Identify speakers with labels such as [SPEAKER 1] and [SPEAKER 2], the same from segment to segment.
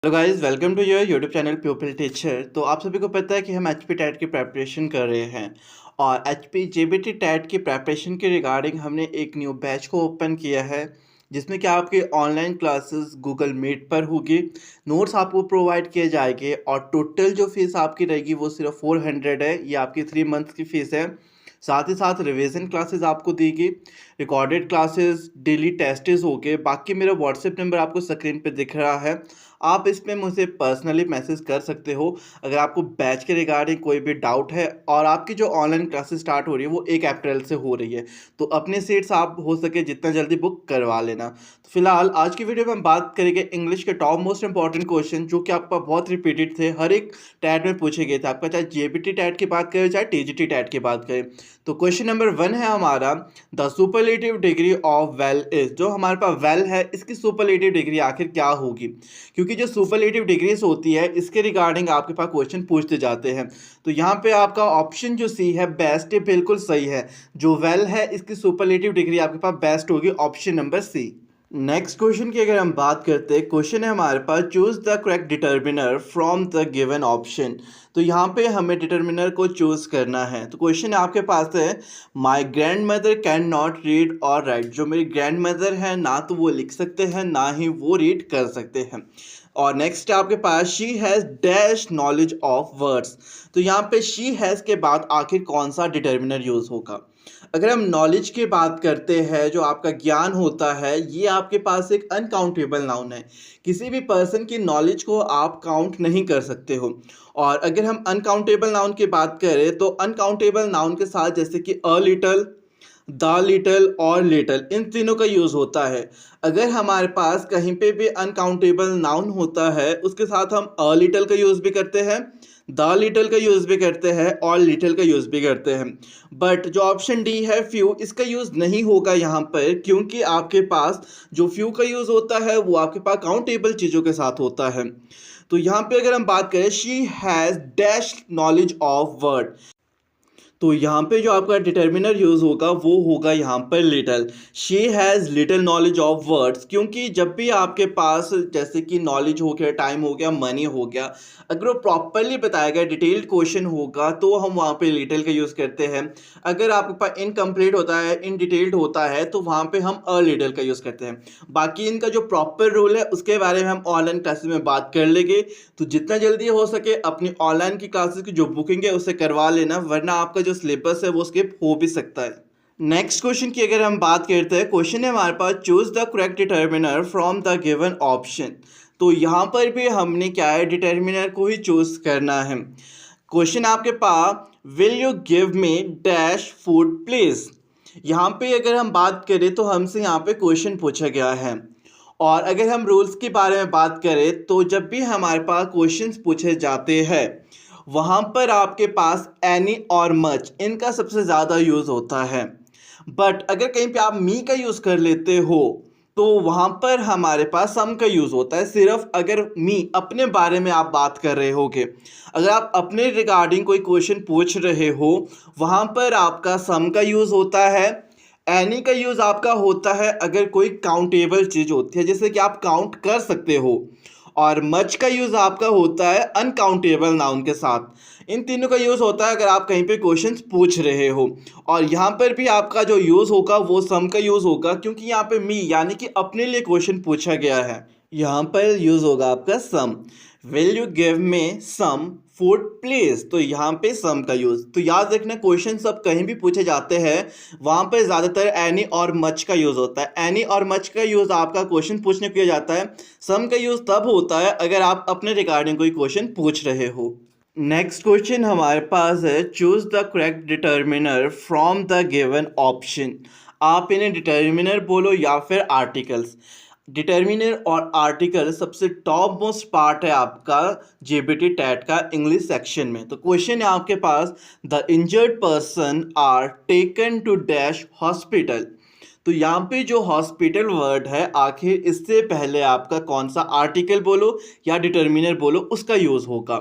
[SPEAKER 1] Hello guys, welcome to your YouTube channel pupil teacher. तो आप सभी को पता है कि हम एचपी टैट की प्रेपरेशन कर रहे हैं और एचपी जेबीटी टैट की प्रेपरेशन के रिगार्डिंग हमने एक न्यू बैच को ओपन किया है जिसमें कि आपके ऑनलाइन क्लासेस गूगल मीट पर होगी। नोट्स आपको प्रोवाइड किए जाएंगे और टोटल जो फीस आपकी रहेगी वो सिर्फ 400 है। ये आपकी 3 मंथ्स की फ़ीस है। साथ ही साथ रिवीजन क्लासेस आपको देगी, रिकॉर्डेड क्लासेस, डेली टेस्टेस हो गए। बाकी मेरा व्हाट्सएप नंबर आपको स्क्रीन पे दिख रहा है, आप इस पे मुझे पर्सनली मैसेज कर सकते हो अगर आपको बैच के रिगार्डिंग कोई भी डाउट है। और आपकी जो ऑनलाइन क्लासेस स्टार्ट हो रही है वो 1 अप्रैल से हो रही है, तो अपने सीट्स आप हो सके जितना जल्दी बुक करवा लेना। तो फिलहाल आज की वीडियो में हम बात करेंगे इंग्लिश के टॉप मोस्ट इंपॉर्टेंट क्वेश्चन जो कि आपका बहुत रिपीटेड थे, हर एक टैट में पूछे गए थे आपका, चाहे जेबीटी टैट की बात करें चाहे टीजीटी टैट की बात करें। तो क्वेश्चन नंबर 1 है हमारा, the superlative degree of well is. जो हमारे पास वेल है इसकी सुपरलेटिव डिग्री आखिर क्या होगी, क्योंकि जो सुपरलेटिव डिग्रीज होती है इसके रिगार्डिंग आपके पास क्वेश्चन पूछते जाते हैं। तो यहाँ पे आपका ऑप्शन जो सी है बेस्ट है, बिल्कुल सही है। जो वेल है इसकी सुपरलेटिव डिग्री आपके पास बेस्ट होगी, option number C. Next question की अगर हम बात करते हैं, क्वेश्चन है हमारे पास, choose the correct determiner from the given option. तो यहाँ पे हमें डिटर्मिनर को चूज करना है। तो क्वेश्चन आपके पास है, my grand mother can not read और राइट। जो मेरी ग्रैंड मदर है ना तो वो लिख सकते हैं ना ही वो रीड कर सकते हैं। और नेक्स्ट आपके पास, she has dash knowledge of words. तो यहाँ पे शी हैज़ के बाद आखिर कौन सा डिटर्मिनर यूज़ होगा। अगर हम नॉलेज की बात करते हैं, जो आपका ज्ञान होता है, ये आपके पास एक अनकाउंटेबल नाउन है। किसी भी पर्सन की नॉलेज को आप काउंट नहीं कर सकते हो। और अगर हम अनकाउंटेबल नाउन की बात करें तो अनकाउंटेबल नाउन के साथ जैसे कि अ लिटल, द लिटल और लिटल, इन तीनों का यूज़ होता है। अगर हमारे पास कहीं पे भी अनकाउंटेबल नाउन होता है उसके साथ हम अ लिटल का यूज़ भी करते हैं, द लिटल का यूज़ भी करते हैं और लिटल का यूज़ भी करते हैं। बट जो ऑप्शन डी है फ्यू, इसका यूज़ नहीं होगा यहाँ पर, क्योंकि आपके पास जो फ्यू का यूज़ होता है वो आपके पास काउंटेबल चीज़ों के साथ होता है। तो यहाँ पे अगर हम बात करें, she has dash knowledge of word, तो यहाँ पे जो आपका डिटर्मिनर यूज़ होगा वो होगा यहाँ पर little. She has little knowledge of words, क्योंकि जब भी आपके पास जैसे कि नॉलेज हो गया, टाइम हो गया, मनी हो गया, अगर वो प्रॉपरली बताया गया डिटेल्ड क्वेश्चन होगा तो हम वहाँ पे लिटल का यूज़ करते हैं। अगर आपके पास इनकम्प्लीट होता है, इन डिटेल्ड होता है, तो वहाँ पे हम अ लिटल का यूज़ करते हैं। बाकी इनका जो प्रॉपर रूल है उसके बारे में हम ऑनलाइन क्लासेस में बात कर लेंगे। तो जितना जल्दी हो सके अपनी ऑनलाइन की क्लासेस की जो बुकिंग है उससे करवा लेना, वरना आपका जो सिलेबस है वो स्किप हो भी सकता है। नेक्स्ट क्वेश्चन की अगर हम बात करते हैं, क्वेश्चन है हमारे पास, choose the correct determiner from the given option. तो यहाँ पर भी हमने क्या है, डिटर्मिनर को ही चूज करना है। क्वेश्चन आपके पास, will you give me dash food please. यहाँ पे अगर हम बात करें तो हमसे यहाँ पे क्वेश्चन पूछा गया है। और अगर हम रूल्स के बारे में बात करें तो जब भी हमारे पास क्वेश्चंस पूछे जाते हैं वहाँ पर आपके पास एनी और मच, इनका सबसे ज़्यादा यूज़ होता है। बट अगर कहीं पे आप मी का यूज़ कर लेते हो तो वहाँ पर हमारे पास सम का यूज़ होता है। सिर्फ अगर मी अपने बारे में आप बात कर रहे होगे, अगर आप अपने रिगार्डिंग कोई क्वेश्चन पूछ रहे हो, वहाँ पर आपका सम का यूज़ होता है। एनी का यूज़ आपका होता है अगर कोई काउंटेबल चीज़ होती है, जैसे कि आप काउंट कर सकते हो। और मच का यूज़ आपका होता है अनकाउंटेबल नाउन के साथ। इन तीनों का यूज़ होता है अगर आप कहीं पे क्वेश्चंस पूछ रहे हो। और यहाँ पर भी आपका जो यूज़ होगा वो सम का यूज़ होगा, क्योंकि यहाँ पे मी यानी कि अपने लिए क्वेश्चन पूछा गया है। यहाँ पर यूज़ होगा आपका some. Will you give me some food please, तो यहाँ पे सम का यूज़। तो याद रखना, क्वेश्चन सब कहीं भी पूछे जाते हैं वहाँ पे ज़्यादातर एनी और मच का यूज़ होता है। एनी और मच का यूज़ आपका क्वेश्चन पूछने को किया जाता है। सम का यूज़ तब होता है अगर आप अपने रिगार्डिंग कोई क्वेश्चन पूछ रहे हो। नेक्स्ट क्वेश्चन हमारे पास है, choose the correct determiner from the given option. आप इन्हें डिटर्मिनर बोलो या फिर आर्टिकल्स। डिटर्मिनर और आर्टिकल सबसे टॉप मोस्ट पार्ट है आपका जेबीटी टैट का इंग्लिश सेक्शन में। तो क्वेश्चन है आपके पास, the injured person are taken to dash hospital. तो यहाँ पे जो हॉस्पिटल वर्ड है, आखिर इससे पहले आपका कौन सा आर्टिकल बोलो या डिटर्मिनर बोलो उसका यूज़ होगा।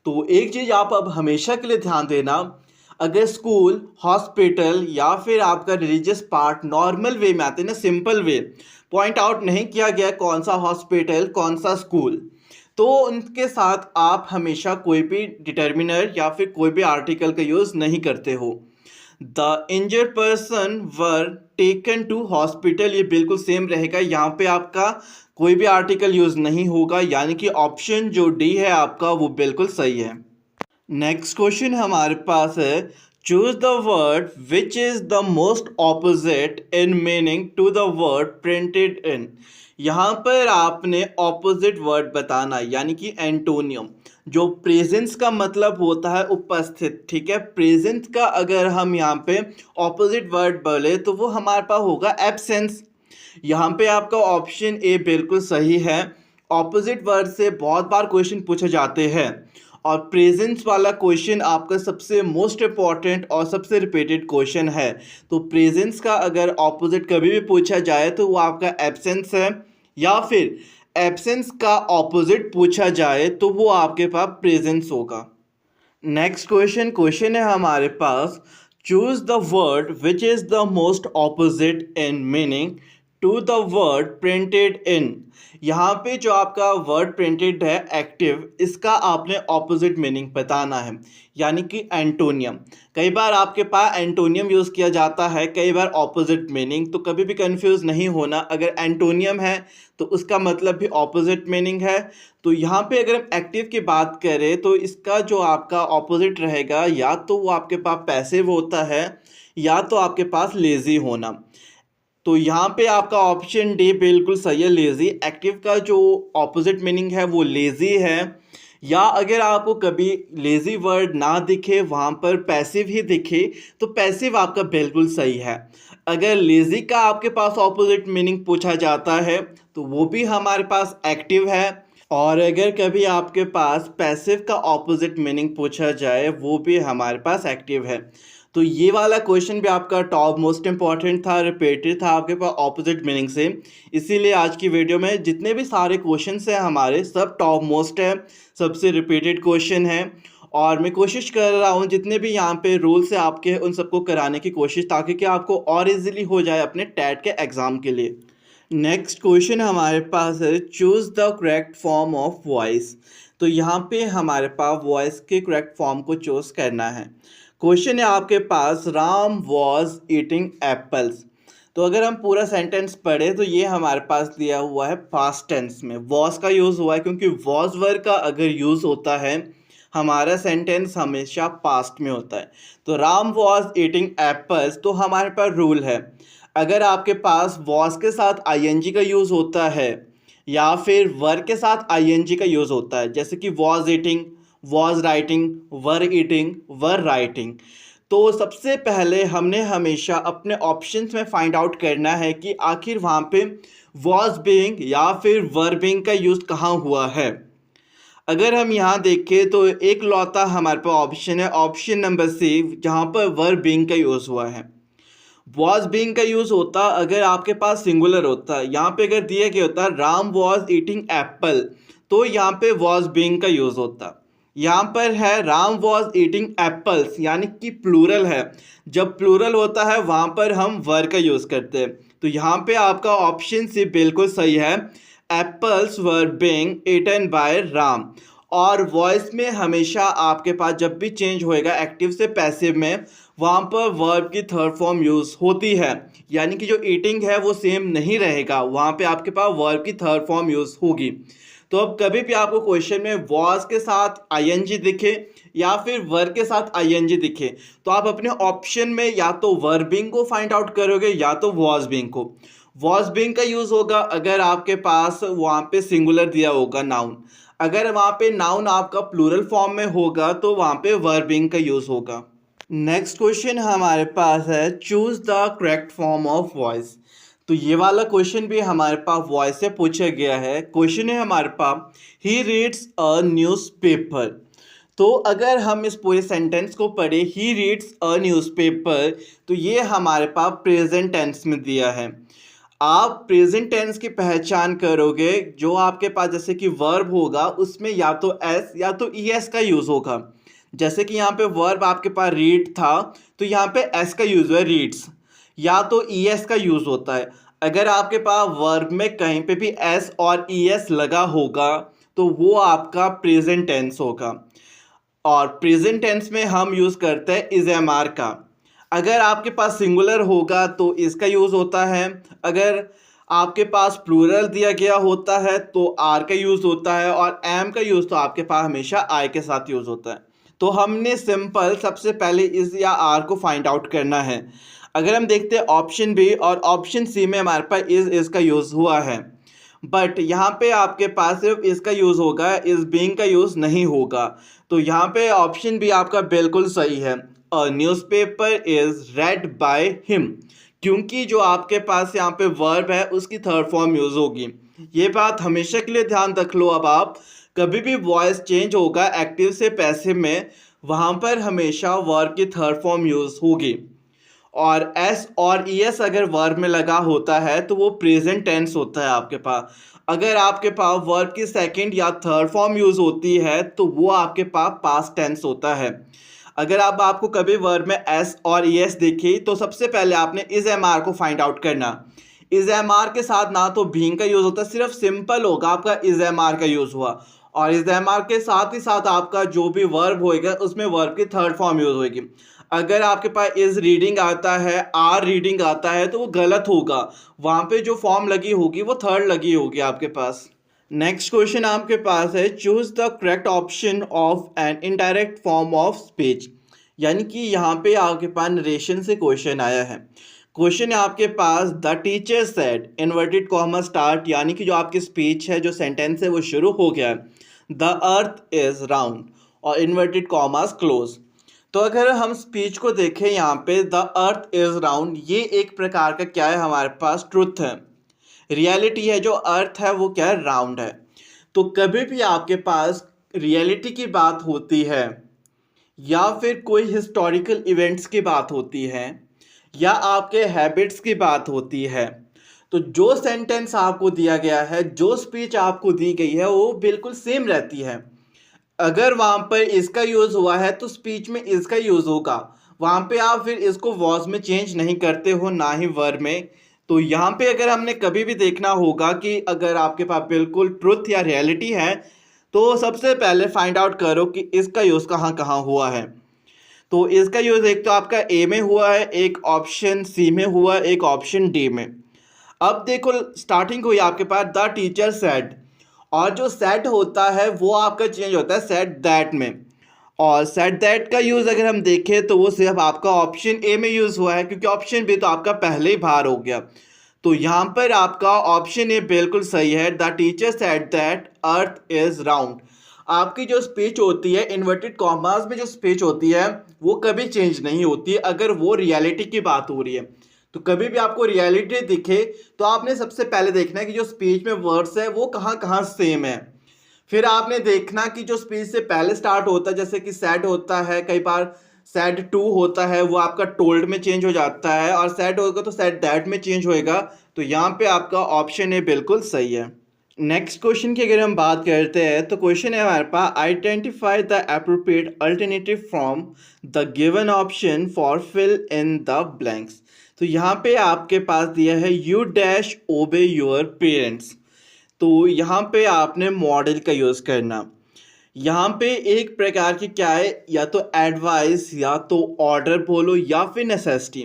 [SPEAKER 1] तो एक चीज़ आप अब हमेशा के लिए ध्यान देना, अगर स्कूल, हॉस्पिटल या फिर आपका रिलीजियस पार्ट नॉर्मल वे में आते हैं ना, सिंपल वे, पॉइंट आउट नहीं किया गया कौन सा हॉस्पिटल कौन सा स्कूल, तो उनके साथ आप हमेशा कोई भी डिटर्मिनर या फिर कोई भी आर्टिकल का यूज़ नहीं करते हो। The injured person were taken to hospital, ये बिल्कुल सेम रहेगा, यहाँ पे आपका कोई भी आर्टिकल यूज़ नहीं होगा, यानी कि ऑप्शन जो डी है आपका वो बिल्कुल सही है। नेक्स्ट क्वेश्चन हमारे पास है, choose the word which is the most opposite in meaning to the word printed in. यहाँ पर आपने ऑपोजिट वर्ड बताना, यानी कि एंटोनियम। जो प्रेजेंस का मतलब होता है उपस्थित, ठीक है। प्रेजेंस का अगर हम यहाँ पे ऑपोजिट वर्ड बोले तो वो हमारे पास होगा एब्सेंस। यहाँ पे आपका ऑप्शन ए बिल्कुल सही है। ऑपोजिट वर्ड से बहुत बार क्वेश्चन पूछे जाते हैं और प्रेजेंस वाला क्वेश्चन आपका सबसे मोस्ट इम्पॉर्टेंट और सबसे रिपीटेड क्वेश्चन है। तो प्रेजेंस का अगर ऑपोजिट कभी भी पूछा जाए तो वो आपका एब्सेंस है, या फिर एब्सेंस का ऑपोजिट पूछा जाए तो वो आपके पास प्रेजेंस होगा। नेक्स्ट क्वेश्चन है हमारे पास, choose the word which is the most opposite in meaning to the word printed in. यहाँ पे जो आपका वर्ड प्रिंटेड है एक्टिव, इसका आपने ऑपोजिट मीनिंग बताना है, यानी कि एंटोनियम। कई बार आपके पास एंटोनियम यूज़ किया जाता है, कई बार ऑपोजिट मीनिंग, तो कभी भी कंफ्यूज नहीं होना। अगर एंटोनियम है तो उसका मतलब भी ऑपोजिट मीनिंग है। तो यहाँ पे अगर हम एक्टिव की बात करें तो इसका जो आपका ऑपोजिट रहेगा, या तो वो आपके पास पैसिव होता है या तो आपके पास लेज़ी होना। तो यहाँ पे आपका ऑप्शन डी बिल्कुल सही है, लेज़ी। एक्टिव का जो ऑपोजिट मीनिंग है वो लेज़ी है। या अगर आपको कभी लेज़ी वर्ड ना दिखे, वहाँ पर पैसिव ही दिखे, तो पैसिव आपका बिल्कुल सही है। अगर लेज़ी का आपके पास ऑपोजिट मीनिंग पूछा जाता है तो वो भी हमारे पास एक्टिव है। और अगर कभी आपके पास पैसिव का ऑपोजिट मीनिंग पूछा जाए वो भी हमारे पास एक्टिव है। तो ये वाला क्वेश्चन भी आपका टॉप मोस्ट इम्पॉर्टेंट था, रिपीटेड था आपके पास ऑपोजिट मीनिंग से। इसीलिए आज की वीडियो में जितने भी सारे क्वेश्चन हैं हमारे, सब टॉप मोस्ट है, सबसे रिपीटेड क्वेश्चन है। और मैं कोशिश कर रहा हूँ जितने भी यहाँ पे रूल्स है आपके, उन सबको कराने की कोशिश, ताकि कि आपको और इजीली हो जाए अपने टैट के एग्ज़ाम के लिए। नेक्स्ट क्वेश्चन हमारे पास है, choose the correct form of voice. तो यहाँ पे हमारे पास वॉइस के करेक्ट फॉर्म को चूज करना है। क्वेश्चन है आपके पास, राम वॉज ईटिंग एप्पल्स। तो अगर हम पूरा सेंटेंस पढ़े तो ये हमारे पास दिया हुआ है पास्ट टेंस में, वॉज का यूज़ हुआ है, क्योंकि वॉज वर्ड का अगर यूज़ होता है हमारा सेंटेंस हमेशा पास्ट में होता है। तो राम वॉज ईटिंग एप्पल्स, तो हमारे पास रूल है, अगर आपके पास वॉज के साथ आईएनजी का यूज़ होता है या फिर वर के साथ आईएनजी का यूज़ होता है, जैसे कि was eating, was writing, were eating, were writing, तो सबसे पहले हमने हमेशा अपने ऑप्शंस में फाइंड आउट करना है कि आखिर वहाँ पे वॉज बीइंग या फिर वर बीइंग का यूज़ कहाँ हुआ है। अगर हम यहाँ देखें तो एक लौता हमारे पास ऑप्शन है, ऑप्शन नंबर सी, जहाँ पर वर बीइंग का यूज़ हुआ है। वॉज बीइंग का यूज़ होता अगर आपके पास सिंगुलर होता, यहाँ पे अगर दिया गया होता राम वॉज ईटिंग एप्पल, तो यहाँ पे वॉज बीइंग का यूज़ होता। यहाँ पर है राम वॉज ईटिंग एप्पल्स, यानी कि प्लूरल है। जब प्लूरल होता है वहाँ पर हम वर का यूज़ करते हैं। तो यहाँ पे आपका ऑप्शन सी बिल्कुल सही है, apples were being eaten by Ram. और वॉइस में हमेशा आपके पास जब भी चेंज होएगा एक्टिव से पैसिव में, वहाँ पर वर्ब की थर्ड फॉर्म यूज़ होती है, यानी कि जो ईटिंग है वो सेम नहीं रहेगा, वहाँ पे आपके पास वर्ब की थर्ड फॉर्म यूज़ होगी। तो अब कभी भी आपको क्वेश्चन में वॉज के साथ आईएनजी दिखे या फिर वर के साथ आईएनजी दिखे, तो आप अपने ऑप्शन में या तो वर्बिंग को फाइंड आउट करोगे या तो वॉज बीइंग को। वॉज बीइंग का यूज़ होगा अगर आपके पास वहाँ पे सिंगुलर दिया होगा नाउन, अगर वहाँ पे नाउन आपका प्लूरल फॉर्म में होगा तो वहाँ पे वर्बिंग का यूज़ होगा। नेक्स्ट क्वेश्चन हमारे पास है, choose the correct form of voice. तो ये वाला क्वेश्चन भी हमारे पास वॉइस से पूछा गया है। क्वेश्चन है हमारे पास, ही रीड्स अ न्यूज़पेपर। तो अगर हम इस पूरे सेंटेंस को पढ़े, ही रीड्स अ न्यूज़पेपर, तो ये हमारे पास प्रेजेंट टेंस में दिया है। आप प्रेजेंट टेंस की पहचान करोगे, जो आपके पास जैसे कि वर्ब होगा उसमें या तो एस या तो ई एस का यूज़ होगा। जैसे कि यहाँ पे वर्ब आपके पास रीड था, तो यहाँ पे एस का यूज़ है रीड्स, या तो ई एस का यूज़ होता है। अगर आपके पास वर्ब में कहीं पे भी एस और ई एस लगा होगा तो वो आपका प्रेजेंट टेंस होगा। और प्रेजेंट टेंस में हम यूज़ करते हैं इज एम आर का। अगर आपके पास सिंगुलर होगा तो इसका यूज़ होता है, अगर आपके पास प्लूरल दिया गया होता है तो आर का यूज़ होता है, और एम का यूज़ तो आपके पास हमेशा आई के साथ यूज़ होता है। तो हमने सिंपल सबसे पहले इज या आर को फाइंड आउट करना है। अगर हम देखते हैं ऑप्शन बी और ऑप्शन सी में हमारे पास इज का यूज़ हुआ है, बट यहाँ पे आपके पास सिर्फ इसका यूज़ होगा, इज बीइंग का यूज़ नहीं होगा। तो यहाँ पे ऑप्शन भी आपका बिल्कुल सही है, a newspaper is red by him, क्योंकि जो आपके पास यहाँ पे वर्ब है उसकी थर्ड फॉर्म यूज़ होगी। ये बात हमेशा के लिए ध्यान रख लो। अब आप कभी भी वॉइस चेंज होगा एक्टिव से पैसिव में, वहाँ पर हमेशा वर्ब की थर्ड फॉर्म यूज़ होगी। और एस और ई एस अगर वर्ब में लगा होता है तो वो प्रेजेंट टेंस होता है आपके पास। अगर आपके पास वर्ब की सेकंड या थर्ड फॉर्म यूज़ होती है तो वो आपके पास पास्ट टेंस होता है। अगर अब आपको कभी वर्ब में एस और ई एस दिखे तो सबसे पहले आपने इज एम आर को फाइंड आउट करना। इज एम आर के साथ ना तो बीइंग का यूज़ होता, सिर्फ सिंपल होगा आपका इज एम आर का यूज़ हुआ, और इज एम आर के साथ ही साथ आपका जो भी वर्ब होएगा उसमें वर्ब की थर्ड फॉर्म यूज़ होएगी। अगर आपके पास इज रीडिंग आता है, आर रीडिंग आता है, तो वो गलत होगा, वहाँ पे जो फॉर्म लगी होगी वो थर्ड लगी होगी आपके पास। नेक्स्ट क्वेश्चन आपके पास है, choose the correct option of an indirect form of speech. यानी कि यहाँ पे आपके पास नरेशन से क्वेश्चन आया है। क्वेश्चन है आपके पास, the teacher said inverted comma start, यानी कि जो आपकी स्पीच है, जो सेंटेंस है वो शुरू हो गया है, द अर्थ इज राउंड और इन्वर्टेड कॉमास क्लोज। तो अगर हम स्पीच को देखें यहाँ पे, द अर्थ इज राउंड, ये एक प्रकार का क्या है, हमारे पास ट्रुथ है, रियलिटी है। जो अर्थ है वो क्या है, राउंड है। तो कभी भी आपके पास रियलिटी की बात होती है या फिर कोई हिस्टोरिकल इवेंट्स की बात होती है या आपके हैबिट्स की बात होती है, तो जो सेंटेंस आपको दिया गया है, जो स्पीच आपको दी गई है, वो बिल्कुल सेम रहती है। अगर वहाँ पर इसका यूज़ हुआ है तो स्पीच में इसका यूज़ होगा, वहाँ पे आप फिर इसको वॉज में चेंज नहीं करते हो, ना ही वर्ब में। तो यहाँ पे अगर हमने कभी भी देखना होगा कि अगर आपके पास बिल्कुल ट्रुथ या रियलिटी है, तो सबसे पहले फाइंड आउट करो कि इसका यूज़ कहाँ कहाँ हुआ है। तो इसका यूज़ एक तो आपका ए में हुआ है, एक ऑप्शन सी में हुआ है, एक ऑप्शन डी में। अब देखो स्टार्टिंग हुई आपके पास द टीचर सेड, और जो सेड होता है वो आपका चेंज होता है सेड दैट में। और सेड दैट का यूज़ अगर हम देखें तो वो सिर्फ आपका ऑप्शन ए में यूज़ हुआ है, क्योंकि ऑप्शन बी तो आपका पहले ही बाहर हो गया। तो यहाँ पर आपका ऑप्शन ए बिल्कुल सही है, the teacher said that earth is round. आपकी जो स्पीच होती है इन्वर्टेड कॉमास में, जो स्पीच होती है वो कभी चेंज नहीं होती अगर वो रियलिटी की बात हो रही है। तो कभी भी आपको रियलिटी दिखे तो आपने सबसे पहले देखना है कि जो स्पीच में वर्ड्स है वो कहाँ कहाँ सेम है। फिर आपने देखना कि जो स्पीच से पहले स्टार्ट होता है, जैसे कि सैड होता है, कई बार सैड टू होता है, वो आपका टोल्ड में चेंज हो जाता है, और सैड होगा तो सैड दैट में चेंज होएगा। तो यहाँ पे आपका ऑप्शन ए बिल्कुल सही है। नेक्स्ट क्वेश्चन की अगर हम बात करते हैं तो क्वेश्चन है हमारे पास, identify the appropriate alternative from the given option for fill in the blanks. तो यहाँ पे आपके पास दिया है you dash obey your parents. तो यहाँ पे आपने मॉडल का यूज़ करना। यहाँ पे एक प्रकार की क्या है, या तो एडवाइस या तो ऑर्डर बोलो या फिर नेसेसिटी।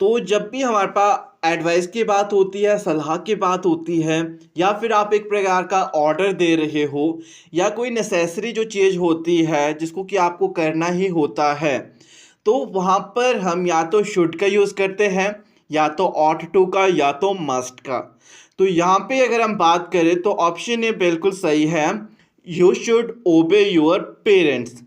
[SPEAKER 1] तो जब भी हमारे पास एडवाइस की बात होती है, सलाह की बात होती है, या फिर आप एक प्रकार का ऑर्डर दे रहे हो, या कोई नेसेसरी जो चीज़ होती है जिसको कि आपको करना ही होता है, तो वहाँ पर हम या तो शुड का यूज़ करते हैं, या तो ऑट टू का, या तो मस्ट का। तो यहाँ पे अगर हम बात करें तो ऑप्शन ए बिल्कुल सही है, यू शुड ओबे योर पेरेंट्स।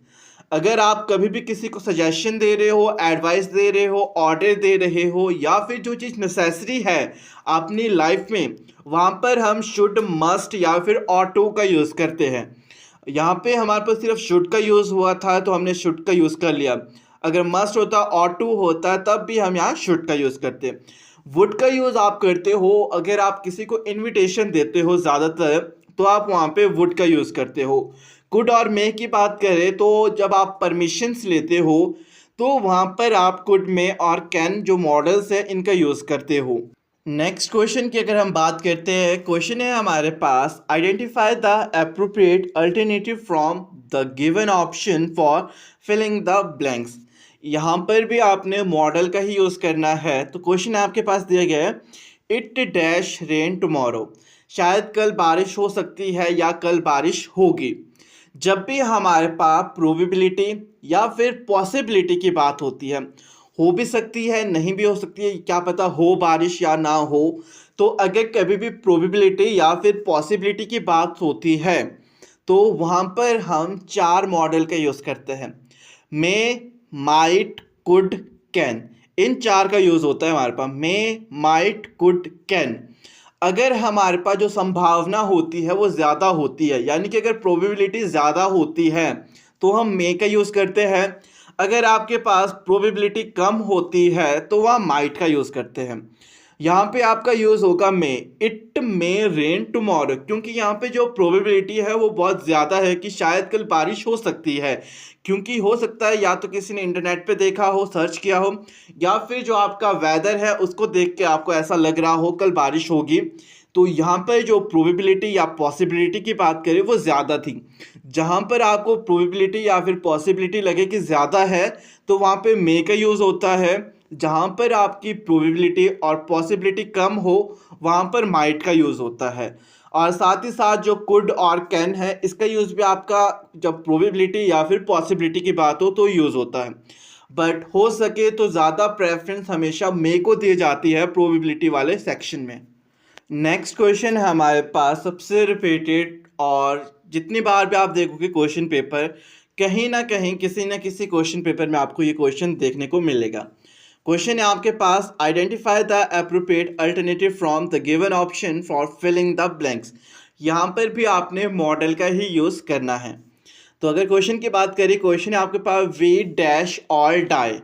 [SPEAKER 1] अगर आप कभी भी किसी को सजेशन दे रहे हो, एडवाइस दे रहे हो, ऑर्डर दे रहे हो, या फिर जो चीज़ नेसेसरी है अपनी लाइफ में, वहाँ पर हम शुड, मस्ट या फिर ऑट टू का यूज़ करते हैं। यहाँ पे हमारे पास सिर्फ शुड का यूज़ हुआ था तो हमने शुड का यूज़ कर लिया। अगर मस्ट होता, ऑट टू होता, तब भी हम यहाँ शुड का यूज़ करते। वुड का यूज़ आप करते हो अगर आप किसी को इनविटेशन देते हो ज़्यादातर, तो आप वहाँ पे वुड का यूज़ करते हो। कुड और मे की बात करें तो जब आप परमिशंस लेते हो तो वहाँ पर आप कुड, मे और कैन जो मॉडल्स है इनका यूज़ करते हो। नेक्स्ट क्वेश्चन की अगर हम बात करते हैं, क्वेश्चन है हमारे पास, identify the appropriate alternative from the given option for filling the blanks. यहाँ पर भी आपने मॉडल का ही यूज़ करना है। तो क्वेश्चन आपके पास दिया गया है, इट डैश रेन टुमारो, शायद कल बारिश हो सकती है या कल बारिश होगी। जब भी हमारे पास प्रोबेबिलिटी या फिर पॉसिबिलिटी की बात होती है, हो भी सकती है नहीं भी हो सकती है, क्या पता हो बारिश या ना हो। तो अगर कभी भी प्रोबेबिलिटी या फिर पॉसिबिलिटी की बात होती है तो वहाँ पर हम चार मॉडल का यूज़ करते हैं, मे, माइट, कुड, कैन। इन चार का यूज़ होता है हमारे पास, मे, माइट, कुड, कैन। अगर हमारे पास जो संभावना होती है वो ज़्यादा होती है, यानी कि अगर प्रोबेबिलिटी ज़्यादा होती है तो हम मे का यूज़ करते हैं। अगर आपके पास प्रोबेबिलिटी कम होती है तो वह माइट का यूज़ करते हैं। यहाँ पे आपका यूज़ होगा मे, इट मे रेन टुमारो, क्योंकि यहाँ पे जो प्रोबेबिलिटी है वो बहुत ज़्यादा है कि शायद कल बारिश हो सकती है। क्योंकि हो सकता है या तो किसी ने इंटरनेट पे देखा हो, सर्च किया हो, या फिर जो आपका वेदर है उसको देख के आपको ऐसा लग रहा हो कल बारिश होगी। तो यहाँ पर जो प्रोबेबिलिटी या पॉसिबिलिटी की बात करें वो ज़्यादा थी। जहाँ पर आपको प्रोबेबिलिटी या फिर पॉसिबिलिटी लगे कि ज़्यादा है तो वहाँ पे मे का यूज़ होता है। जहाँ पर आपकी प्रोबेबिलिटी और पॉसिबिलिटी कम हो वहाँ पर माइट का यूज़ होता है। और साथ ही साथ जो कुड और कैन है, इसका यूज़ भी आपका जब प्रोबेबिलिटी या फिर पॉसिबिलिटी की बात हो तो यूज़ होता है। बट हो सके तो ज़्यादा प्रेफरेंस हमेशा मे को दी जाती है प्रोबेबिलिटी वाले सेक्शन में। नेक्स्ट क्वेश्चन है हमारे पास, सबसे रिपीटेड, और जितनी बार भी आप देखोगे क्वेश्चन पेपर, कहीं ना कहीं किसी न किसी क्वेश्चन पेपर में आपको ये क्वेश्चन देखने को मिलेगा। क्वेश्चन है आपके पास, identify the appropriate alternative from the given option for filling the blanks. यहाँ पर भी आपने मॉडल का ही यूज़ करना है। तो अगर क्वेश्चन की बात करें, क्वेश्चन है आपके पास, वी डैश ऑल डाई।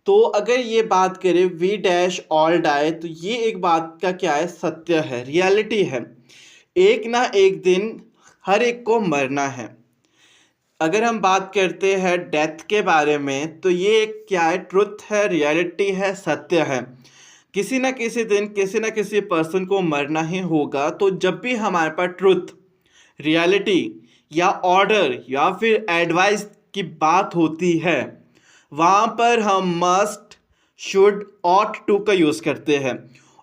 [SPEAKER 1] तो अगर ये बात करें वी डैश ऑल डाई, तो ये एक बात का क्या है, सत्य है, रियलिटी है। एक ना एक दिन हर एक को मरना है। अगर हम बात करते हैं डेथ के बारे में तो ये एक क्या है, ट्रुथ है, रियलिटी है, सत्य है। किसी ना किसी दिन किसी ना किसी पर्सन को मरना ही होगा। तो जब भी हमारे पास ट्रुथ, रियलिटी या ऑर्डर या फिर एडवाइस की बात होती है, वहाँ पर हम मस्ट, शुड, ऑट टू का यूज़ करते हैं।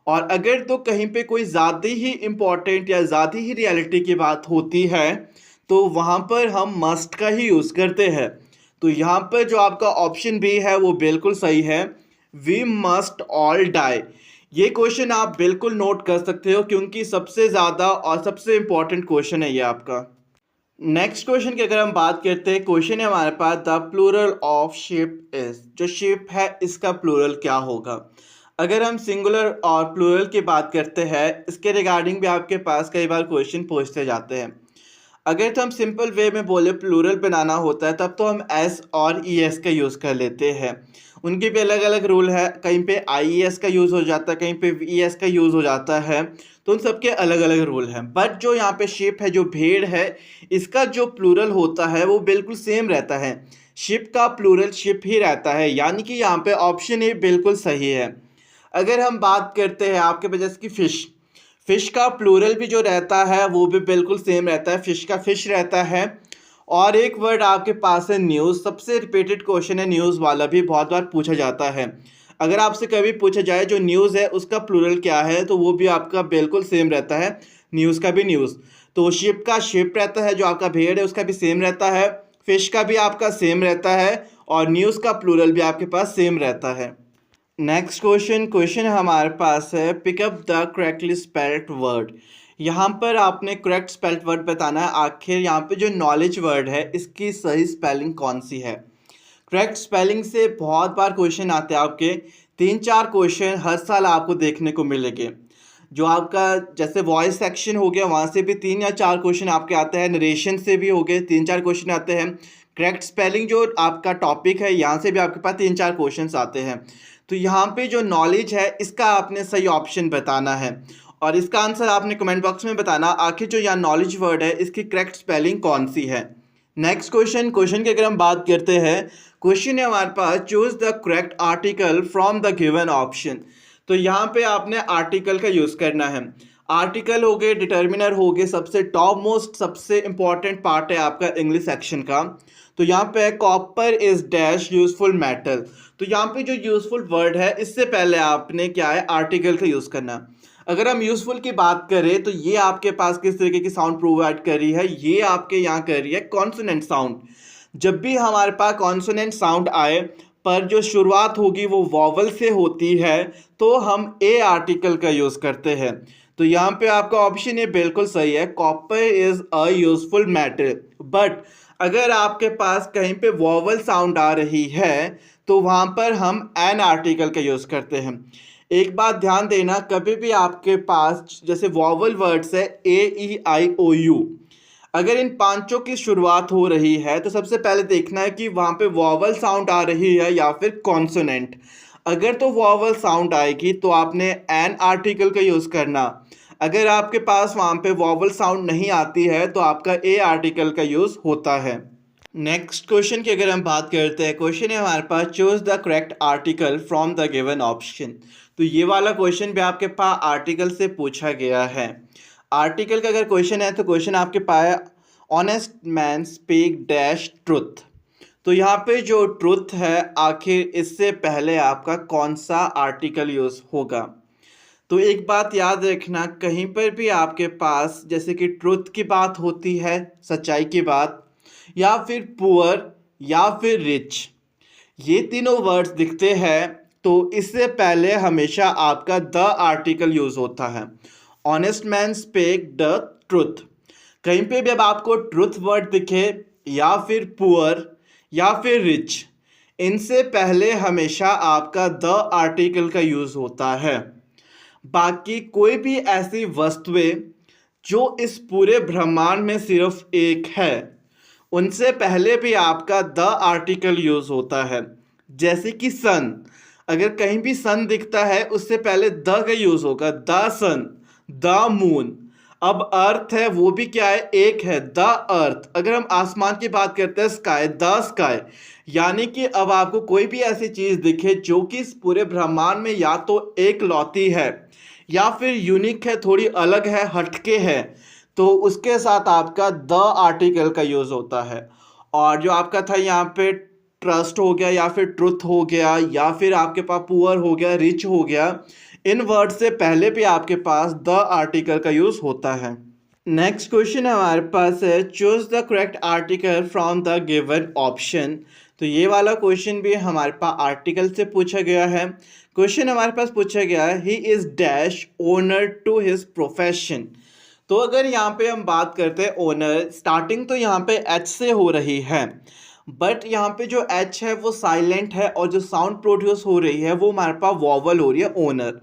[SPEAKER 1] और अगर तो कहीं पे कोई ज़्यादा ही इम्पोर्टेंट या ज़्यादा ही रियलिटी की बात होती है तो वहाँ पर हम मस्ट का ही यूज़ करते हैं। तो यहाँ पर जो आपका ऑप्शन बी है वो बिल्कुल सही है, वी मस्ट ऑल डाई। ये क्वेश्चन आप बिल्कुल नोट कर सकते हो क्योंकि सबसे ज़्यादा और सबसे इम्पॉर्टेंट क्वेश्चन है ये आपका। नेक्स्ट क्वेश्चन की अगर हम बात करते हैं, क्वेश्चन है हमारे पास, the plural of ship is. जो शिप है इसका प्लूरल क्या होगा। अगर हम सिंगुलर और प्लूरल की बात करते हैं, इसके रिगार्डिंग भी आपके पास कई बार क्वेश्चन पूछते जाते हैं। अगर तो हम सिंपल वे में बोले प्लूरल बनाना होता है तब तो हम एस और ई एस का यूज़ कर लेते हैं। उनके भी अलग अलग रूल है, कहीं पे आई ई एस का यूज़ हो जाता है, कहीं पे ई एस का यूज़ हो जाता है। तो उन सबके अलग अलग रूल हैं। बट जो यहाँ पे शिप है, जो भेड़ है, इसका जो प्लूरल होता है वो बिल्कुल सेम रहता है। शिप का प्लूरल शिप ही रहता है, यानी कि यहाँ पे ऑप्शन ए बिल्कुल सही है। अगर हम बात करते हैं आपके पास जैसे कि फ़िश, फ़िश का प्लूरल भी जो रहता है वो भी बिल्कुल सेम रहता है, फ़िश का फ़िश रहता है। और एक वर्ड आपके पास है न्यूज़, सबसे रिपीटेड क्वेश्चन है न्यूज़ वाला, भी बहुत बार पूछा जाता है। अगर आपसे कभी पूछा जाए जो न्यूज़ है उसका प्लूरल क्या है तो वो भी आपका बिल्कुल सेम रहता है, न्यूज़ का भी न्यूज़। तो शिप का शिप रहता है, जो आपका भेड़ है उसका भी सेम रहता है, फ़िश का भी आपका सेम रहता है, और न्यूज़ का प्लूरल भी आपके पास सेम रहता है। नेक्स्ट क्वेश्चन हमारे पास है, pick up the correctly spelled word. यहाँ पर आपने करेक्ट स्पेल्ड वर्ड बताना है। आखिर यहाँ पे जो नॉलेज वर्ड है इसकी सही स्पेलिंग कौन सी है। करेक्ट स्पेलिंग से बहुत बार क्वेश्चन आते हैं आपके, 3-4 क्वेश्चन हर साल आपको देखने को मिलेंगे। जो आपका जैसे वॉइस सेक्शन हो गया वहाँ से भी 3 या 4 क्वेश्चन आपके आते हैं, नरेशन से भी हो गए 3-4 क्वेश्चन आते हैं, करेक्ट स्पेलिंग जो आपका टॉपिक है यहाँ से भी आपके पास 3-4 क्वेश्चन आते हैं। तो यहाँ पे जो नॉलेज है इसका आपने सही ऑप्शन बताना है और इसका आंसर आपने कमेंट बॉक्स में बताना, आखिर जो यहाँ नॉलेज वर्ड है इसकी करेक्ट स्पेलिंग कौन सी है। नेक्स्ट क्वेश्चन की अगर हम बात करते हैं, क्वेश्चन है हमारे पास, choose the correct article from the given option. तो यहाँ पे आपने आर्टिकल का यूज़ करना है। आर्टिकल हो गए, डिटर्मिनर हो गए, सबसे टॉप मोस्ट सबसे इंपॉर्टेंट पार्ट है आपका इंग्लिश सेक्शन का। तो यहाँ पे है copper is dash useful metal. तो यहाँ पे जो यूजफुल वर्ड है इससे पहले आपने क्या है आर्टिकल का यूज़ करना। अगर हम यूजफुल की बात करें तो ये आपके पास किस तरीके की साउंड प्रोवाइड कर रही है, ये आपके यहाँ कर रही है कॉन्सोनेंट साउंड। जब भी हमारे पास कॉन्सोनेंट साउंड आए पर जो शुरुआत होगी वो वॉवल से होती है तो हम ए आर्टिकल का यूज़ करते हैं। तो यहाँ पे आपका ऑप्शन ये बिल्कुल सही है, copper is a useful metal. But अगर आपके पास कहीं पे वॉवल साउंड आ रही है तो वहाँ पर हम एन आर्टिकल का यूज़ करते हैं। एक बात ध्यान देना, कभी भी आपके पास जैसे वॉवल वर्ड्स है AEIOU, अगर इन पांचों की शुरुआत हो रही है तो सबसे पहले देखना है कि वहाँ पे वॉवल साउंड आ रही है या फिर कॉन्सोनेंट। अगर तो वॉवल साउंड आएगी तो आपने एन आर्टिकल का यूज़ करना। अगर आपके पास वहाँ पे वॉवल साउंड नहीं आती है तो आपका ए आर्टिकल का यूज़ होता है। नेक्स्ट क्वेश्चन की अगर हम बात करते हैं, क्वेश्चन है हमारे पास choose the correct article from the given option. तो ये वाला क्वेश्चन भी आपके पास आर्टिकल से पूछा गया है। आर्टिकल का अगर क्वेश्चन है तो क्वेश्चन आपके पास honest man speak dash truth. तो यहाँ पे जो ट्रुथ है आखिर इससे पहले आपका कौन सा आर्टिकल यूज़ होगा। तो एक बात याद रखना, कहीं पर भी आपके पास जैसे कि ट्रुथ की बात होती है, सच्चाई की बात, या फिर पुअर या फिर रिच, ये तीनों वर्ड्स दिखते हैं तो इससे पहले हमेशा आपका द आर्टिकल यूज़ होता है। Honest man speak the truth, कहीं पे भी अब आपको ट्रुथ वर्ड दिखे या फिर पुअर या फिर रिच, इनसे पहले हमेशा आपका द आर्टिकल का यूज़ होता है। बाकी कोई भी ऐसी वस्तुएं जो इस पूरे ब्रह्मांड में सिर्फ एक है, उनसे पहले भी आपका द आर्टिकल यूज़ होता है। जैसे कि सन, अगर कहीं भी सन दिखता है उससे पहले द का यूज़ होगा, द सन, द मून। अब अर्थ है वो भी क्या है, एक है, द अर्थ। अगर हम आसमान की बात करते हैं स्काई, द स्काई। यानी कि अब आपको कोई भी ऐसी चीज़ दिखे जो कि इस पूरे ब्रह्मांड में या तो एक लौती है या फिर यूनिक है, थोड़ी अलग है, हटके है, तो उसके साथ आपका द आर्टिकल का यूज़ होता है। और जो आपका था यहाँ पे ट्रस्ट हो गया या फिर ट्रुथ हो गया या फिर आपके पास पुअर हो गया, रिच हो गया, इन वर्ड से पहले भी आपके पास द आर्टिकल का यूज़ होता है। नेक्स्ट क्वेश्चन हमारे पास है choose the correct article from the given option. तो ये वाला क्वेश्चन भी हमारे पास आर्टिकल से पूछा गया है। क्वेश्चन हमारे पास पूछा गया है he is dash honour to his profession. तो अगर यहाँ पे हम बात करते हैं ओनर, स्टार्टिंग तो यहाँ पे एच से हो रही है, बट यहाँ पे जो एच है वो साइलेंट है और जो साउंड प्रोड्यूस हो रही है वो हमारे पास वॉवल हो रही है ओनर।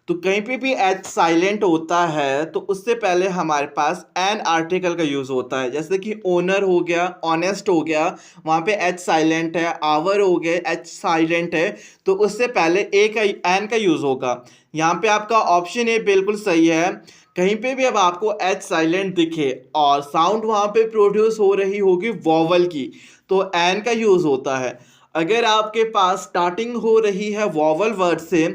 [SPEAKER 1] तो कहीं पे भी एच साइलेंट होता है तो उससे पहले हमारे पास एन आर्टिकल का यूज़ होता है। जैसे कि ओनर हो गया, ऑनेस्ट हो गया, वहाँ पे एच साइलेंट है, आवर हो गया, एच साइलेंट है, तो उससे पहले ए का एन का यूज़ होगा। यहाँ पे आपका ऑप्शन ए बिल्कुल सही है। कहीं पे भी अब आपको एच साइलेंट दिखे और साउंड वहाँ पे प्रोड्यूस हो रही होगी वॉवल की तो एन का यूज़ होता है। अगर आपके पास स्टार्टिंग हो रही है वॉवल वर्ड से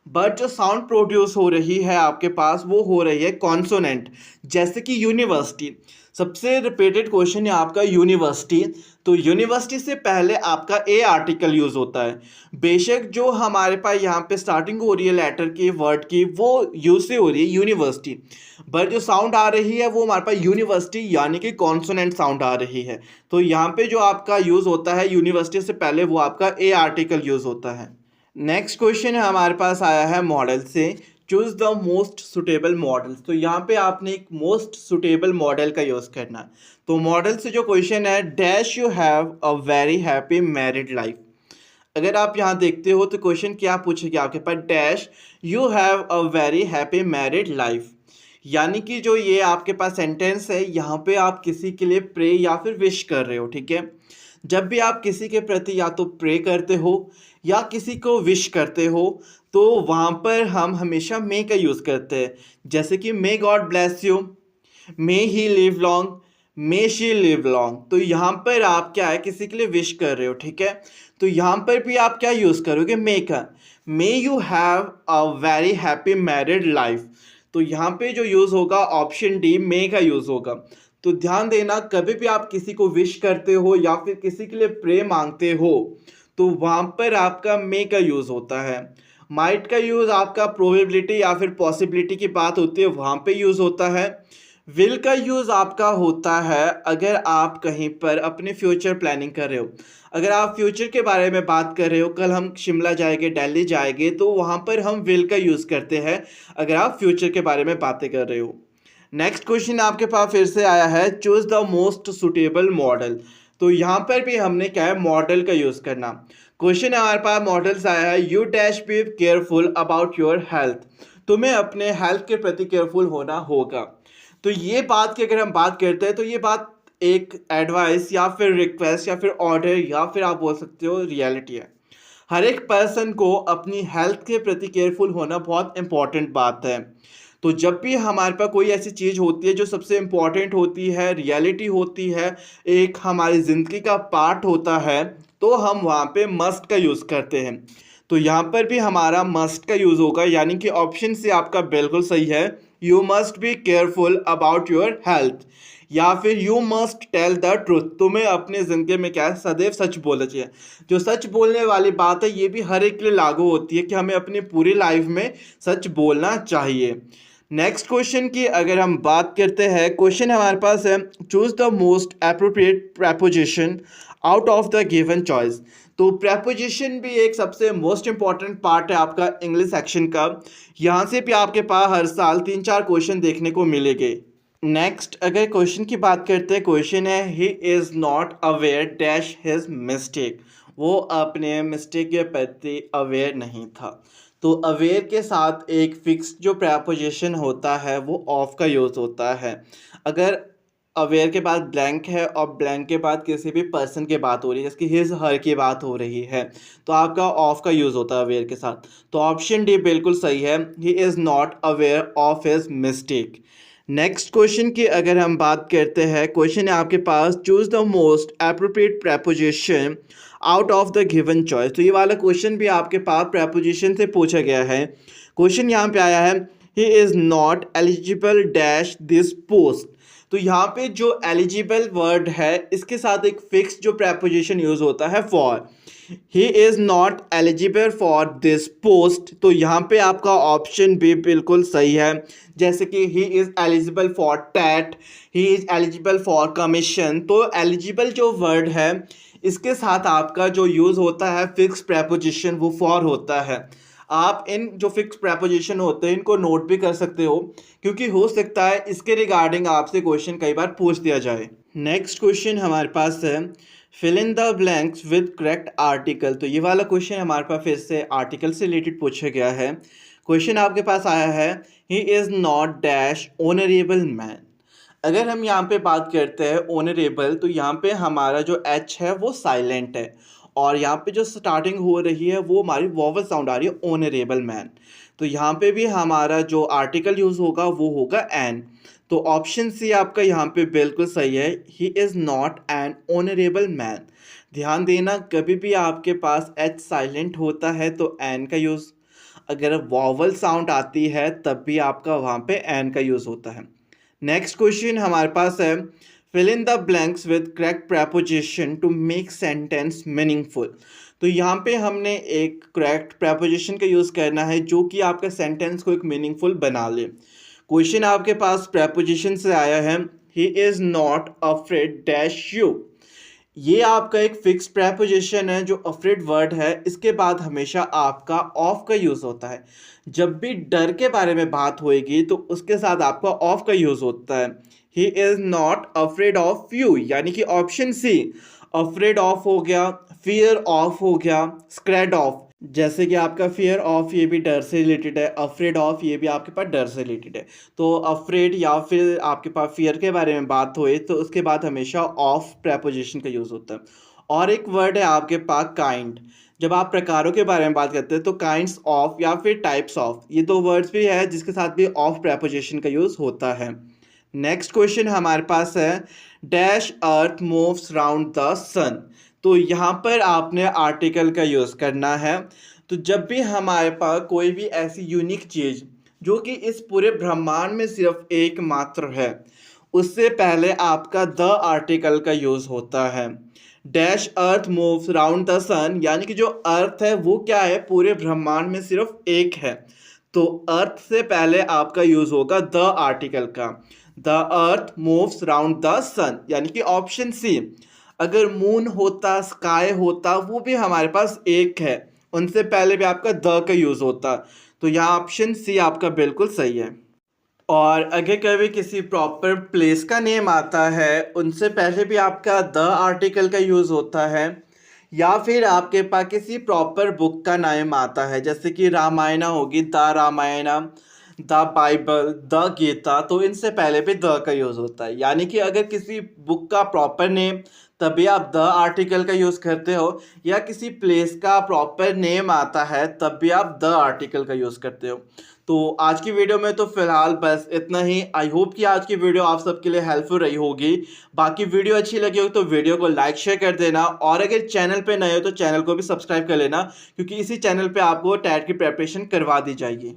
[SPEAKER 1] बट जो साउंड प्रोड्यूस हो रही है आपके पास वो हो रही है कॉन्सोनेंट, जैसे कि यूनिवर्सिटी। सबसे रिपीटेड क्वेश्चन है आपका यूनिवर्सिटी, तो यूनिवर्सिटी से पहले आपका ए आर्टिकल यूज़ होता है। बेशक जो हमारे पास यहाँ पे स्टार्टिंग हो रही है लेटर की, वर्ड की, वो यू से हो रही है यूनिवर्सिटी, बट जो साउंड आ रही है वो हमारे पास यूनिवर्सिटी यानी कि कॉन्सोनेंट साउंड आ रही है। तो यहाँ पे जो आपका यूज़ होता है यूनिवर्सिटी से पहले वो आपका ए आर्टिकल यूज़ होता है। नेक्स्ट क्वेश्चन है हमारे पास आया है मॉडल से choose the most suitable models. तो यहाँ पे आपने एक मोस्ट सुटेबल मॉडल का यूज़ करना है। तो मॉडल से जो क्वेश्चन है dash you have a very happy married life. अगर आप यहाँ देखते हो तो क्वेश्चन क्या पूछेगा आपके पास, dash you have a very happy married life. यानी कि जो ये आपके पास सेंटेंस है यहाँ पे आप किसी के लिए प्रे या फिर विश कर रहे हो, ठीक है। जब भी आप किसी के प्रति या तो प्रे करते हो या किसी को विश करते हो तो वहाँ पर हम हमेशा मे का यूज़ करते हैं। जैसे कि may God bless you, may he live long, may she live long. तो यहाँ पर आप क्या है, किसी के लिए विश कर रहे हो, ठीक है। तो यहाँ पर भी आप क्या यूज़ करोगे, मे का। May you have a very happy married life. तो यहाँ पे जो यूज़ होगा ऑप्शन डी, मे का यूज़ होगा। तो ध्यान देना, कभी भी आप किसी को विश करते हो या फिर किसी के लिए प्रे मांगते हो तो वहाँ पर आपका मे का यूज़ होता है। माइट का यूज़ आपका प्रोबेबिलिटी या फिर पॉसिबिलिटी की बात होती है, वहाँ पे यूज़ होता है। विल का यूज़ आपका होता है अगर आप कहीं पर अपने फ्यूचर प्लानिंग कर रहे हो। अगर आप फ्यूचर के बारे में बात कर रहे हो, कल हम शिमला जाएंगे, दिल्ली जाएंगे, तो वहाँ पर हम विल का यूज़ करते हैं अगर आप फ्यूचर के बारे में बातें कर रहे हो। नेक्स्ट क्वेश्चन आपके पास फिर से आया है, choose the most suitable model. तो यहाँ पर भी हमने क्या है, मॉडल का यूज़ करना। क्वेश्चन हमारे पास मॉडल्स आया है, you dash B careful about your health. तुम्हें अपने हेल्थ के प्रति केयरफुल होना होगा। तो ये बात की अगर हम बात करते हैं तो ये बात एक एडवाइस या फिर रिक्वेस्ट या फिर ऑर्डर या फिर आप बोल सकते हो रियलिटी है। हर एक पर्सन को अपनी हेल्थ के प्रति केयरफुल होना बहुत इंपॉर्टेंट बात है। तो जब भी हमारे पास कोई ऐसी चीज़ होती है जो सबसे इम्पॉर्टेंट होती है, रियलिटी होती है, एक हमारी ज़िंदगी का पार्ट होता है, तो हम वहाँ पे मस्ट का यूज़ करते हैं। तो यहाँ पर भी हमारा मस्ट का यूज़ होगा, यानी कि ऑप्शन से आपका बिल्कुल सही है, you must be careful about your health, या फिर you must tell the truth. तुम्हें अपने ज़िंदगी में क्या है, सदैव सच बोलना चाहिए। जो सच बोलने वाली बात है ये भी हर एक के लिए लागू होती है कि हमें अपनी पूरी लाइफ में सच बोलना चाहिए। नेक्स्ट क्वेश्चन की अगर हम बात करते हैं, क्वेश्चन हमारे पास है, choose the most appropriate preposition out of the given choice. तो प्रेपोजिशन भी एक सबसे मोस्ट इंपॉर्टेंट पार्ट है आपका इंग्लिश सेक्शन का। यहाँ से भी आपके पास हर साल 3-4 क्वेश्चन देखने को मिलेंगे। नेक्स्ट अगर क्वेश्चन की बात करते हैं, क्वेश्चन है, he is not aware dash his mistake. वो अपने मिस्टेक के प्रति अवेयर नहीं था। तो अवेयर के साथ एक फिक्स जो प्रेपोजिशन होता है वो ऑफ का यूज़ होता है। अगर अवेयर के बाद ब्लैंक है और ब्लैंक के बाद किसी भी पर्सन की बात हो रही है, जैसे कि हिज हर की बात हो रही है, तो आपका ऑफ का यूज़ होता है अवेयर के साथ। तो ऑप्शन डी बिल्कुल सही है, he is not aware of his mistake. Next question की अगर हम बात करते हैं, क्वेश्चन है आपके पास, choose the most appropriate preposition out of the given choice. तो ये वाला क्वेश्चन भी आपके पास प्रेपोजिशन से पूछा गया है। क्वेश्चन यहाँ पे आया है, he is not eligible dash this post. तो यहाँ पे जो एलिजिबल वर्ड है इसके साथ एक फिक्स जो प्रेपोजिशन यूज़ होता है, for. He is not eligible for this post. तो यहाँ पे आपका ऑप्शन भी बिल्कुल सही है, जैसे कि he is eligible for tat, he is eligible for commission. तो एलिजिबल जो वर्ड है इसके साथ आपका जो यूज़ होता है फिक्स प्रेपोजिशन, वो फॉर होता है। आप इन जो फिक्स प्रेपोजिशन होते हैं इनको नोट भी कर सकते हो, क्योंकि हो सकता है इसके रिगार्डिंग आपसे क्वेश्चन कई बार पूछ दिया जाए। नेक्स्ट क्वेश्चन हमारे पास है, fill in the blanks with correct article. तो ये वाला क्वेश्चन हमारे पास फिर से आर्टिकल से रिलेटेड पूछा गया है। क्वेश्चन आपके पास आया है, he is not dash honourable man. अगर हम यहाँ पे बात करते हैं ऑनरेबल, तो यहाँ पे हमारा जो एच है वो साइलेंट है, और यहाँ पे जो स्टार्टिंग हो रही है वो हमारी वॉवल साउंड आ रही है, ऑनरेबल मैन। तो यहाँ पे भी हमारा जो आर्टिकल यूज़ होगा वो होगा एन। तो ऑप्शन सी आपका यहाँ पे बिल्कुल सही है, he is not an honourable man. ध्यान देना, कभी भी आपके पास एच साइलेंट होता है तो एन का यूज़, अगर वॉवल साउंड आती है तब भी आपका वहाँ पे एन का यूज़ होता है। नेक्स्ट क्वेश्चन हमारे पास है, fill in the blanks with correct preposition to make sentence meaningful. तो यहाँ पे हमने एक करेक्ट प्रेपोजिशन का यूज़ करना है जो कि आपके सेंटेंस को एक मीनिंगफुल बना ले। क्वेश्चन आपके पास प्रेपोजिशन से आया है, he is not afraid dash you. ये आपका एक फिक्स प्रेपोजिशन है जो अफ्रेड वर्ड है, इसके बाद हमेशा आपका ऑफ का यूज़ होता है। जब भी डर के बारे में बात होएगी तो उसके साथ आपका ऑफ का यूज़ होता है। He is not afraid of you, यानी कि ऑप्शन सी, अफ्रेड ऑफ हो गया, फियर ऑफ हो गया, स्क्रेड ऑफ। जैसे कि आपका फियर ऑफ ये भी डर से रिलेटेड है, अफ्रेड ऑफ ये भी आपके पास डर से रिलेटेड है। तो अफ्रेड या फिर आपके पास फियर के बारे में बात हुई तो उसके बाद हमेशा ऑफ प्रेपोजिशन का यूज़ होता है। और एक वर्ड है आपके पास काइंड। जब आप प्रकारों के बारे में बात करते हैं तो काइंड्स ऑफ या फिर टाइप्स ऑफ, ये दो वर्ड्स भी है जिसके साथ भी ऑफ प्रेपोजिशन का यूज़ होता है। नेक्स्ट क्वेश्चन हमारे पास है dash earth moves round the sun. तो यहाँ पर आपने आर्टिकल का यूज़ करना है। तो जब भी हमारे पास कोई भी ऐसी यूनिक चीज़ जो कि इस पूरे ब्रह्मांड में सिर्फ एक मात्र है, उससे पहले आपका द आर्टिकल का यूज़ होता है। Dash earth moves round the sun, यानी कि जो अर्थ है वो क्या है, पूरे ब्रह्मांड में सिर्फ एक है। तो अर्थ से पहले आपका यूज़ होगा द आर्टिकल का। The earth moves round the sun, यानी कि ऑप्शन सी। अगर मून होता, स्काई होता, वो भी हमारे पास एक है, उनसे पहले भी आपका द का यूज़ होता। तो यहाँ ऑप्शन सी आपका बिल्कुल सही है। और अगर कभी किसी प्रॉपर प्लेस का नेम आता है, उनसे पहले भी आपका द आर्टिकल का यूज़ होता है। या फिर आपके पास किसी प्रॉपर बुक का नाम आता है, जैसे कि रामायणा होगी, the Ramayana, the Bible, the Gita, तो इनसे पहले भी द का यूज़ होता है। यानी कि अगर किसी बुक का प्रॉपर नेम, तभी आप द आर्टिकल का यूज़ करते हो, या किसी प्लेस का प्रॉपर नेम आता है तब भी आप द आर्टिकल का यूज़ करते हो। तो आज की वीडियो में तो फिलहाल बस इतना ही। आई होप कि आज की वीडियो आप सबके लिए हेल्पफुल रही होगी। बाकी वीडियो अच्छी लगी हो तो वीडियो को लाइक शेयर कर देना, और अगर चैनल पे नए हो तो चैनल को भी सब्सक्राइब कर लेना, क्योंकि इसी चैनल पे आपको टैट की प्रिपरेशन करवा दी जाएगी।